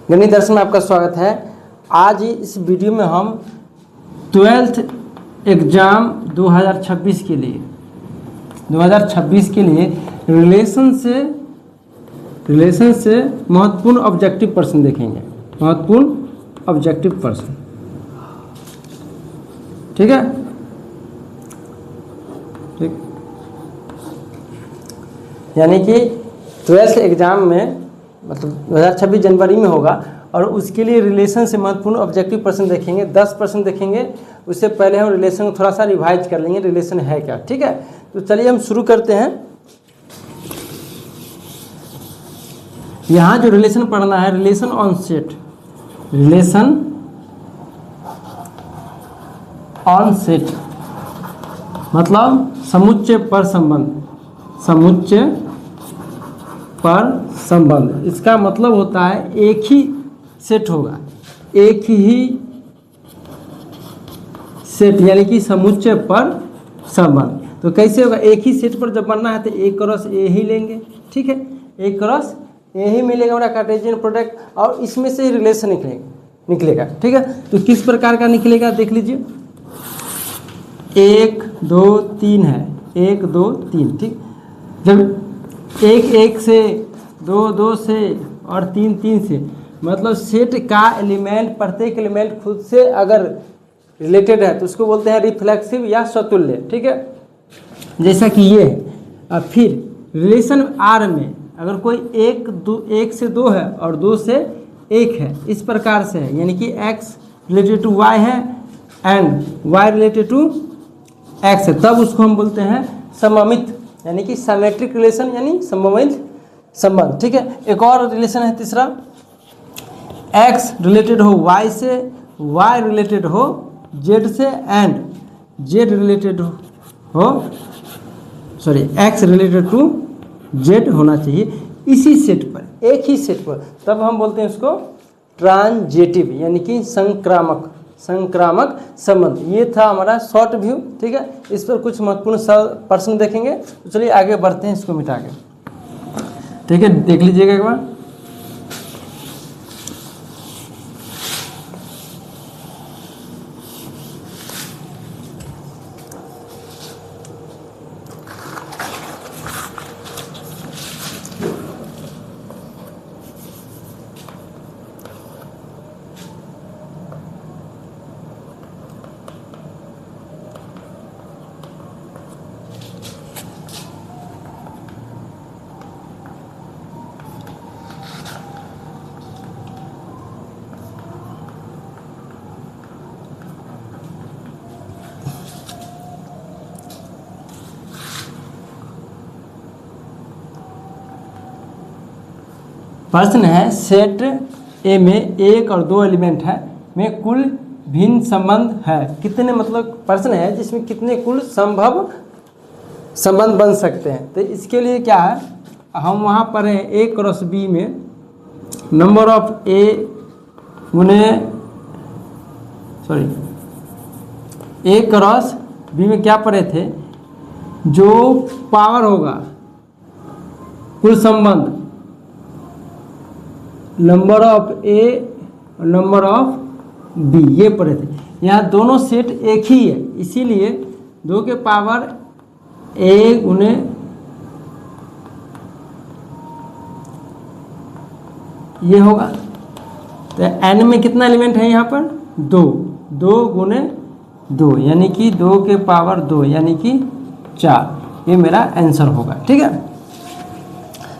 गणित दर्शन में आपका स्वागत है। आज इस वीडियो में हम 12th एग्ज़ाम 2026 के लिए रिलेशन से महत्वपूर्ण ऑब्जेक्टिव प्रश्न देखेंगे। महत्वपूर्ण ऑब्जेक्टिव प्रश्न, ठीक है। ठीक, यानी कि 12th एग्ज़ाम में मतलब 2026 जनवरी में होगा और उसके लिए रिलेशन से महत्वपूर्ण ऑब्जेक्टिव प्रश्न देखेंगे। 10 प्रश्न देखेंगे। उससे पहले हम रिलेशन को थोड़ा सा रिवाइज कर लेंगे, रिलेशन है क्या, ठीक है। तो चलिए हम शुरू करते हैं। यहाँ जो रिलेशन पढ़ना है, relation on set, relation on set मतलब समुच्चय पर संबंध, समुच्चय पर संबंध। इसका मतलब होता है एक ही सेट होगा, एक ही सेट यानी कि समुच्चय पर संबंध। तो कैसे होगा? एक ही सेट पर जब बनना है तो A क्रॉस A ही लेंगे, ठीक है। A क्रॉस A ही मिलेगा हमारा कार्टेशियन प्रोडक्ट और इसमें से ही रिलेशन निकलेगा, ठीक है। तो किस प्रकार का निकलेगा देख लीजिए। 1 2 3 है, 1 2 3, ठीक। जब 1 1 से, 2 2 से और 3 3 से, मतलब सेट का एलिमेंट, प्रत्येक एलिमेंट खुद से अगर रिलेटेड है तो उसको बोलते हैं रिफ्लेक्सिव या स्वतुल्य, ठीक है। जैसा कि ये है। अब फिर रिलेशन आर में अगर कोई 1 से 2 है और 2 से 1 है, इस प्रकार से है, यानी कि x रिलेटेड टू y है and y related to x है, तब उसको हम बोलते हैं सममित यानी कि सिमेट्रिक रिलेशन यानी सममित संबंध, ठीक है। एक और रिलेशन है तीसरा, x रिलेटेड हो y से, y रिलेटेड हो z से एंड z रिलेटेड हो x रिलेटेड टू z होना चाहिए इसी सेट पर, एक ही सेट पर, तब हम बोलते हैं उसको ट्रांजिटिव यानी कि संक्रामक संबंध। ये था हमारा शॉर्ट व्यू, ठीक है। इस पर कुछ महत्वपूर्ण प्रश्न देखेंगे। तो चलिए आगे बढ़ते हैं इसको मिटा के, ठीक है। देख लीजिएगा एक बार। प्रश्न है, सेट ए में 1 और 2 एलिमेंट है में कुल भिन्न संबंध है कितने, मतलब प्रश्न है जिसमें कितने कुल संभव संबंध बन सकते हैं। तो इसके लिए क्या है, हम वहाँ पर हैं A क्रॉस B में number of A cross B में क्या पढ़े थे, जो पावर होगा कुल संबंध नंबर ऑफ A और नंबर ऑफ B, ये पढ़े थे। यहाँ दोनों सेट एक ही है, इसीलिए 2 के पावर A गुने ये होगा। तो n में कितना एलिमेंट है यहाँ पर? 2, 2 गुने 2 यानी कि 2 के पावर 2 यानी कि 4, ये मेरा आंसर होगा, ठीक है।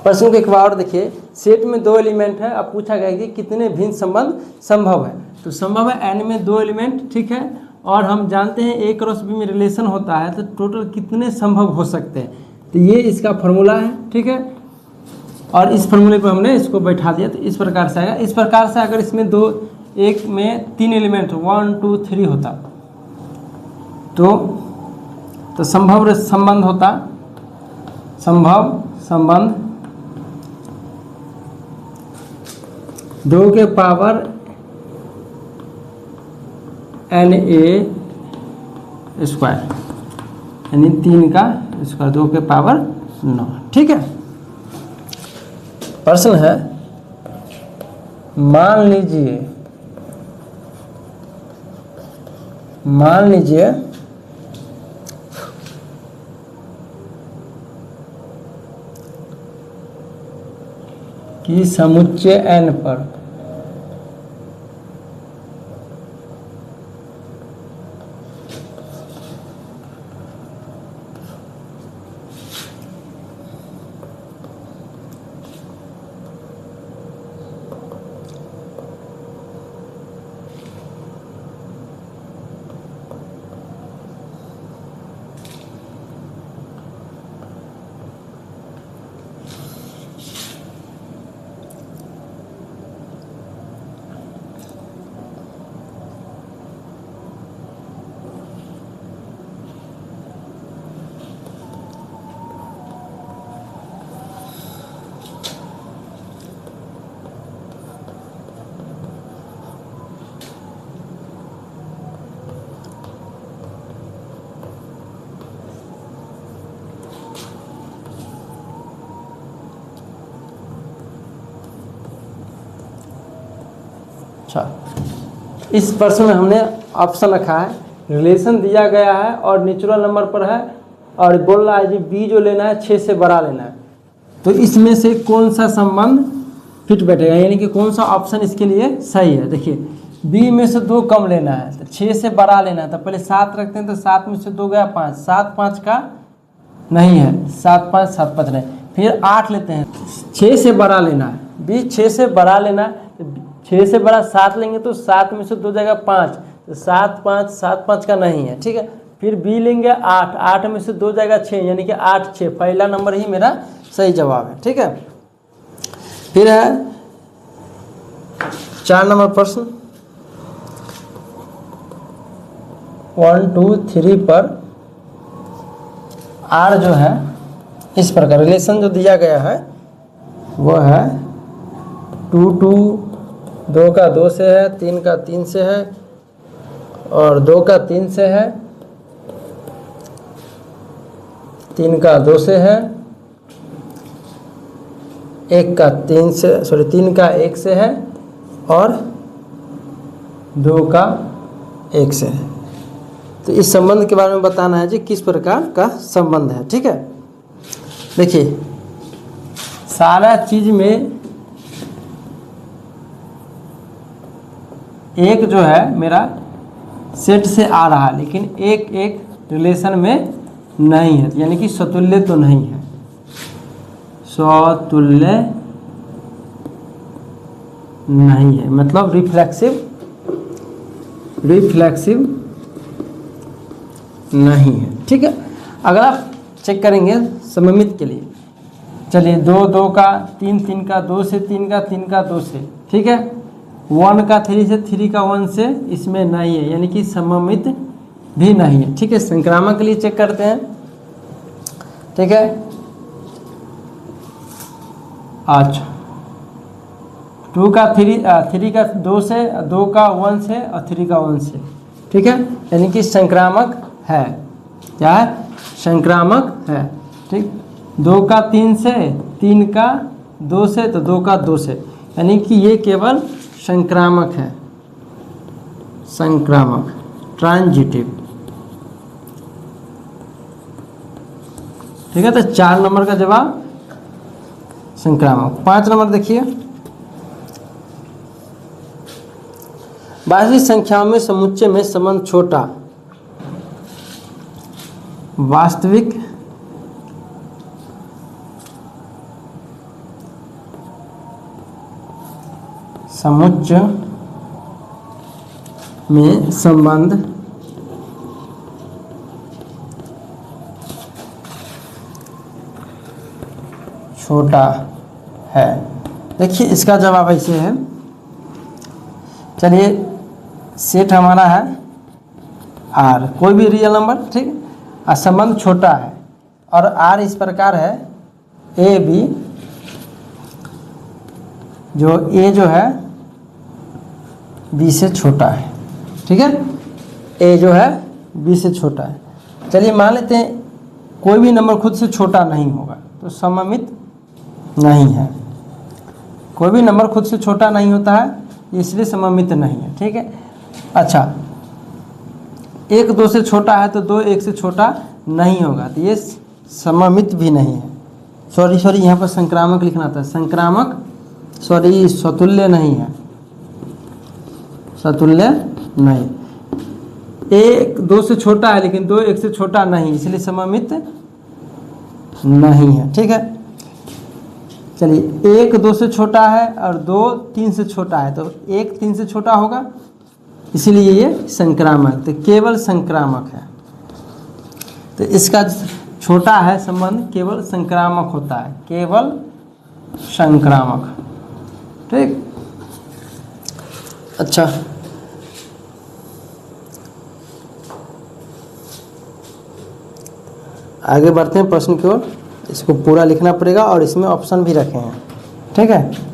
प्रश्न को एक बार देखिए। सेट में 2 एलिमेंट है, अब पूछा गया कि कितने भिन्न संबंध संभव है। तो संभव है n में 2 एलिमेंट, ठीक है। और हम जानते हैं A क्रॉस B में रिलेशन होता है, तो टोटल कितने संभव हो सकते हैं। तो ये इसका फॉर्मूला है, ठीक है। और इस फॉर्मूले पर हमने इसको बैठा दिया, तो इस प्रकार से आएगा। इस प्रकार से अगर इसमें 1 में 3 एलिमेंट 1 2 3 होता तो संभव संबंध होता, संभव संबंध 2 के पावर NA स्क्वायर यानी 3 का स्क्वायर, 2 के पावर 9, ठीक है। प्रश्न है मान लीजिए कि समुच्चय n पर इस प्रश्न में हमने ऑप्शन रखा है, रिलेशन दिया गया है और नेचुरल नंबर पर है और बोल रहा है जी बी जो लेना है 6 से बड़ा लेना है। तो इसमें से कौन सा संबंध फिट बैठेगा, यानी कि कौन सा ऑप्शन इसके लिए सही है। देखिए बी में से 2 कम लेना है तो 6 से बड़ा लेना है, तो पहले 7 रखते हैं तो 7 में से 2 गया 5, 7 5 का नहीं है, 7 5 7 5 नहीं। फिर 8 लेते हैं, 6 से बड़ा लेना है, बी 6 से बड़ा लेना है, 6 से बड़ा 7 लेंगे तो 7 में से 2 जाएगा 5, तो 7 5 7 5 का नहीं है, ठीक है। फिर बी लेंगे 8, 8 में से 2 जाएगा 6, यानी कि 8 6, पहला नंबर ही मेरा सही जवाब है, ठीक है। फिर है 4 नंबर प्रश्न, 1 2 3 पर आर जो है इस प्रकार रिलेशन जो दिया गया है वो है 2 2, 2 का 2 से है, 3 का 3 से है और 2 का 3 से है, 3 का 2 से है, 1 का 3 से, सॉरी 3 का 1 से है और 2 का 1 से है। तो इस संबंध के बारे में बताना है जी किस प्रकार का संबंध है, ठीक है। देखिए सारा चीज में एक जो है मेरा सेट से आ रहा है लेकिन एक एक रिलेशन में नहीं है, यानी कि समतुल्य तो नहीं है, समतुल्य नहीं है, मतलब रिफ्लेक्सिव नहीं है, ठीक है। अगर आप चेक करेंगे सममित के लिए, चलिए 2 2 का 3 3 का 2 से, 3 का 3 का 2 से, ठीक है। 1 का 3 से, 3 का 1 से, इसमें नहीं है, यानी कि सममित भी नहीं है, ठीक है। संक्रामक के लिए चेक करते हैं, ठीक है। अच्छा 2 का 3 का 2 से, 2 का 1 से और 3 का 1 से, ठीक है, यानी कि संक्रामक है, क्या है, संक्रामक है, ठीक। 2 का 3 से, 3 का 2 से तो 2 का 2 से, यानी कि ये केवल संक्रामक है, संक्रामक ट्रांजिटिव, ठीक है। तो 4 नंबर का जवाब संक्रामक। 5 नंबर देखिए, वास्तविक संख्याओं में समुच्चय में संबंध छोटा, वास्तविक समुच्चय में संबंध छोटा है। देखिए इसका जवाब ऐसे है, चलिए सेट हमारा है आर, कोई भी रियल नंबर, ठीक, और संबंध छोटा है और आर इस प्रकार है ए बी, जो ए जो है बी से छोटा है, ठीक है, ए जो है बी से छोटा है। चलिए मान लेते हैं कोई भी नंबर खुद से छोटा नहीं होगा तो सममित नहीं है, कोई भी नंबर खुद से छोटा नहीं होता है, इसलिए सममित नहीं है। ठीक है, अच्छा 1 2 से छोटा है तो 2 1 से छोटा नहीं होगा, तो ये सममित भी नहीं है। सॉरी यहाँ पर संक्रामक लिखना था, संक्रामक स्वतुल्य नहीं है, स्वतुल्य नहीं। 1 2 से छोटा है लेकिन 2 1 से छोटा नहीं, इसलिए सममित नहीं है। ठीक है, चलिए 1 2 से छोटा है और 2 3 से छोटा है, तो 1 3 से छोटा होगा, इसीलिए ये संक्रामक, तो केवल संक्रामक है। तो इसका छोटा है संबंध केवल संक्रामक होता है, केवल संक्रामक। ठीक, अच्छा आगे बढ़ते हैं प्रश्न की ओर। इसको पूरा लिखना पड़ेगा और इसमें ऑप्शन भी रखे हैं। ठीक है,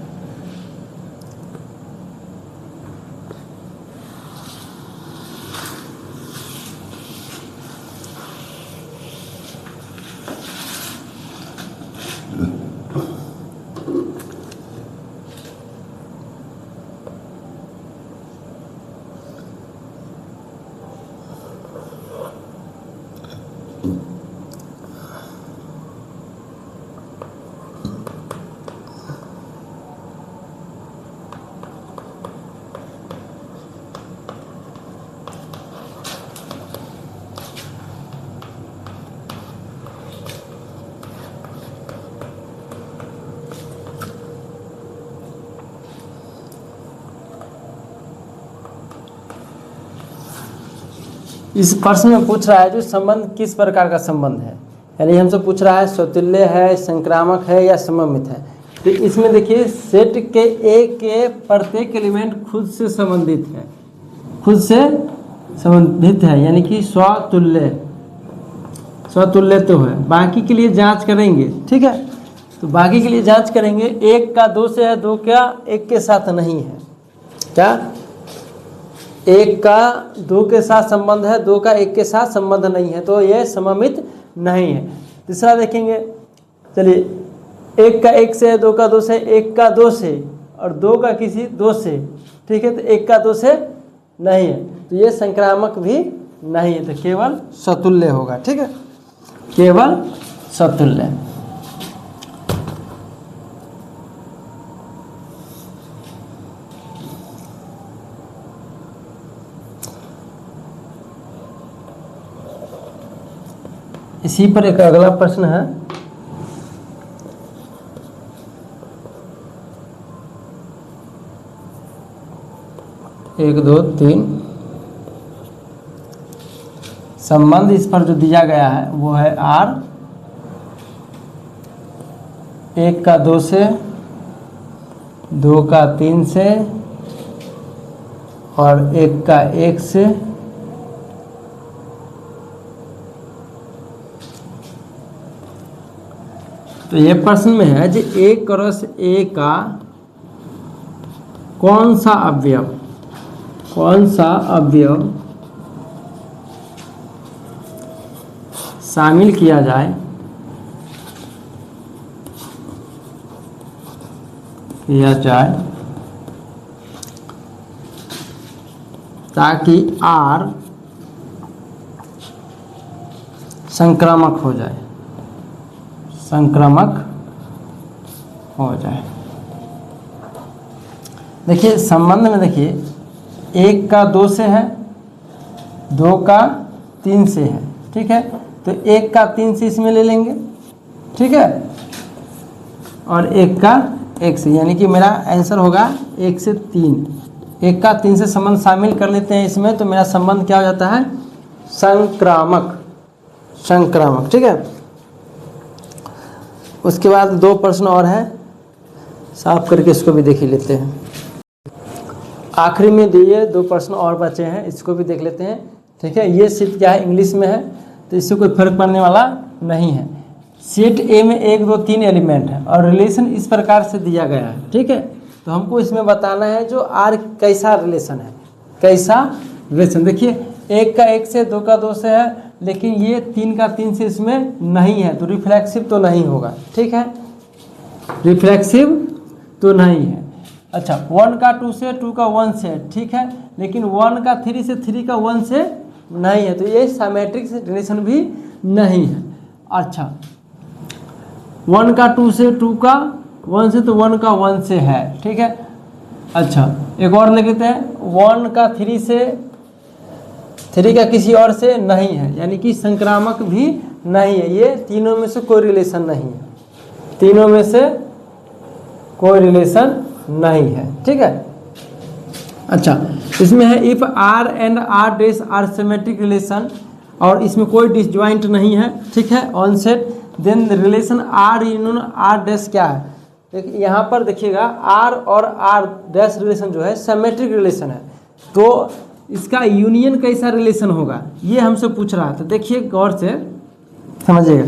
इस प्रश्न में पूछ रहा है जो संबंध किस प्रकार का संबंध है, यानी हमसे पूछ रहा है स्वतुल्य है, संक्रामक है या सममित है। तो इसमें देखिए सेट के एक के प्रत्येक एलिमेंट खुद से संबंधित है, खुद से संबंधित है, यानी कि स्वतुल्य तो है। बाकी के लिए जांच करेंगे। ठीक है, तो बाकी के लिए जांच करेंगे, 1 का 2 से है, 2 क्या 1 के साथ नहीं है, क्या 1 का 2 के साथ संबंध है, 2 का 1 के साथ संबंध नहीं है, तो यह सममित नहीं है। तीसरा देखेंगे, चलिए 1 का 1 से है, 2 का 2 से, 1 का 2 से और 2 का किसी 2 से। ठीक है, तो 1 का 2 से नहीं है, तो ये संक्रामक भी नहीं है, तो केवल स्वतुल्य होगा। ठीक है, केवल स्वतुल्य। इसी पर एक अगला प्रश्न है, एक दो तीन संबंध इस पर जो दिया गया है वो है R, 1 का 2 से, 2 का 3 से और 1 का 1 से। तो ये प्रश्न में है कि A क्रॉस A का कौन सा अवयव शामिल किया जाए ताकि R संक्रामक हो जाए, देखिए संबंध में देखिए 1 का 2 से है, 2 का 3 से है। ठीक है, तो 1 का 3 से इसमें ले लेंगे। ठीक है, और 1 का 1 से, यानी कि मेरा आंसर होगा 1 से 3। 1 का 3 से संबंध शामिल कर लेते हैं इसमें, तो मेरा संबंध क्या हो जाता है, संक्रामक। ठीक है, उसके बाद 2 प्रश्न और हैं, साफ करके इसको भी देख ही लेते हैं। आखिरी में दिए 2 प्रश्न और बचे हैं, इसको भी देख लेते हैं। ठीक है, ये सेट क्या है, इंग्लिश में है, तो इससे कोई फर्क पड़ने वाला नहीं है। सेट ए में 1 2 3 एलिमेंट है और रिलेशन इस प्रकार से दिया गया है। ठीक है, तो हमको इसमें बताना है जो आर कैसा रिलेशन है, कैसा रिलेशन। देखिए 1 का 1 से, 2 का 2 से है, लेकिन ये 3 का 3 से इसमें नहीं है, तो रिफ्लेक्सिव तो नहीं होगा। ठीक है, रिफ्लेक्सिव तो नहीं है। अच्छा 1 का 2 से, 2 का 1 से, ठीक है, लेकिन 1 का 3 से, 3 का 1 से नहीं है, तो ये सिमेट्रिक रिलेशन भी नहीं है। अच्छा 1 का 2 से, 2 का 1 से, तो 1 का 1 से है, ठीक है। अच्छा एक और लिख लेते हैं, 1 का 3 से, 3 का किसी और से नहीं है, यानी कि संक्रामक भी नहीं है। ये तीनों में से कोई रिलेशन नहीं है, तीनों में से कोई रिलेशन नहीं है, ठीक है। अच्छा इसमें है if R and R' are symmetric relation, और इसमें कोई डिसजॉइंट नहीं है, ठीक है, on set, then relation R union R' क्या है। देखिए यहाँ पर देखिएगा R और R' रिलेशन जो है सिमेट्रिक रिलेशन है, तो इसका यूनियन कैसा रिलेशन होगा ये हमसे पूछ रहा है। तो देखिए गौर से समझिएगा,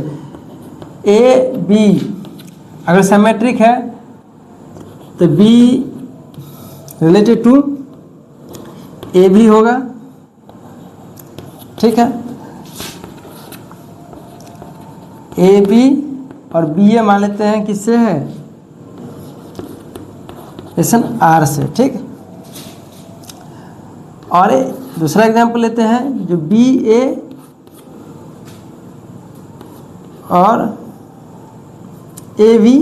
ए बी अगर सिमेट्रिक है तो बी रिलेटेड टू ए भी होगा, ठीक है, ए बी और बी ए मान लेते हैं किससे है, रिलेशन आर से, ठीक। और दूसरा एग्जांपल लेते हैं जो बी ए और ए बी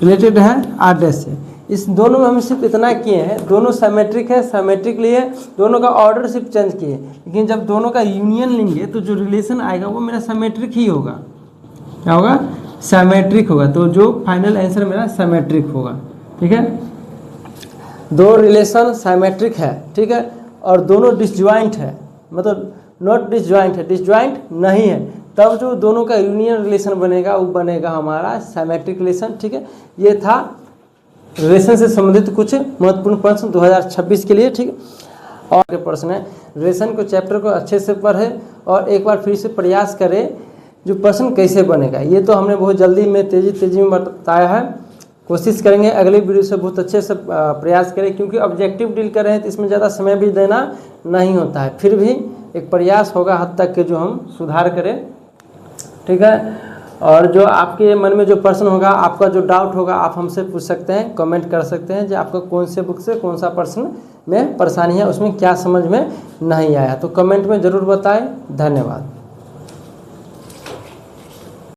रिलेटेड है R' से। इस दोनों में हम सिर्फ इतना किए हैं, दोनों सिमेट्रिक है, सिमेट्रिक लिए दोनों का ऑर्डर सिर्फ चेंज किए, लेकिन जब दोनों का यूनियन लेंगे तो जो रिलेशन आएगा वो मेरा सिमेट्रिक ही होगा। क्या होगा, सिमेट्रिक होगा, तो जो फाइनल आंसर मेरा सिमेट्रिक होगा, ठीक है। दो रिलेशन सिमेट्रिक है, ठीक है, और दोनों डिसजॉइंट है, मतलब नॉट डिसजॉइंट है, डिसजॉइंट नहीं है, तब जो दोनों का यूनियन रिलेशन बनेगा वो बनेगा हमारा सिमेट्रिक रिलेशन, ठीक है। ये था रिलेशन से संबंधित कुछ महत्वपूर्ण प्रश्न 2026 के लिए, ठीक है। और के प्रश्न है, रिलेशन को चैप्टर को अच्छे से पढ़े और एक बार फिर से प्रयास करें जो प्रश्न कैसे बनेगा। ये तो हमने बहुत जल्दी में तेज़ी में बताया है, कोशिश करेंगे अगले वीडियो से बहुत अच्छे से प्रयास करें, क्योंकि ऑब्जेक्टिव डील कर रहे हैं तो इसमें ज़्यादा समय भी देना नहीं होता है, फिर भी एक प्रयास होगा हद तक के जो हम सुधार करें, ठीक है। और जो आपके मन में जो प्रश्न होगा, आपका जो डाउट होगा, आप हमसे पूछ सकते हैं, कमेंट कर सकते हैं, जो आपका कौन से बुक से कौन सा प्रश्न में परेशानी है, उसमें क्या समझ में नहीं आया, तो कमेंट में ज़रूर बताएं। धन्यवाद।